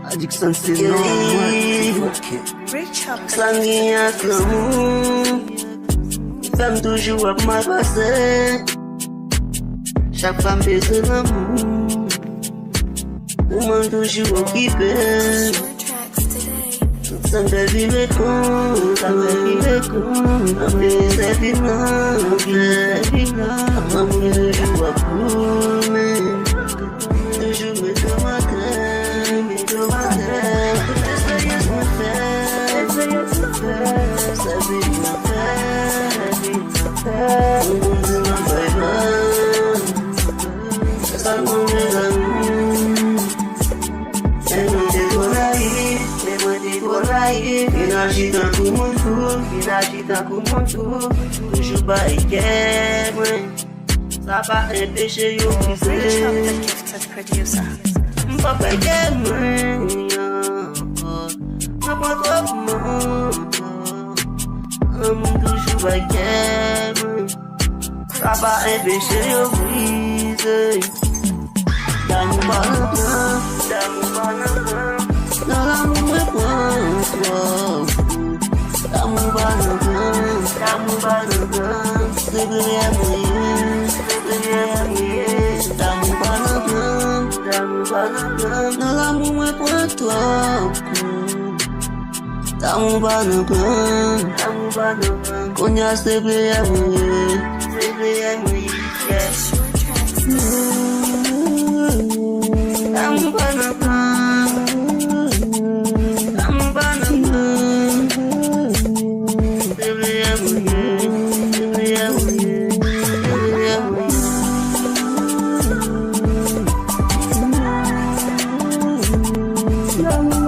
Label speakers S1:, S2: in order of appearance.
S1: Addiction c'est normal. Slangué à Lanmou, femme toujours à mal passé. Chaque femme baise l'amour, woman toujours occupé. Ça me fait vivre con, ça me fait vivre con. C'est vivant, l'amour toujours à couler. Toujours me tomater, me tomater. Essayez de faire, ça vit ma faire. On dit ma faille, ça m'en met l'amour. Et nous décoller, et moi décoller. Énergie dans tout mon tour, énergie dans tout mon tour. Toujours pas équerre, ça va empêcher yo
S2: Producer.
S1: Papa moi, papa trop moi, toujours baguette, ça va empêcher yo briser. D'amour banana, dans l'amour me prend, d'amour banana, c'est bien dans l'amour me prend toi. D'amour banana, qu'on y a c'est bien mouillé, d'amour banana, d'amour banana, c'est bien mouillé.
S2: Lanmou.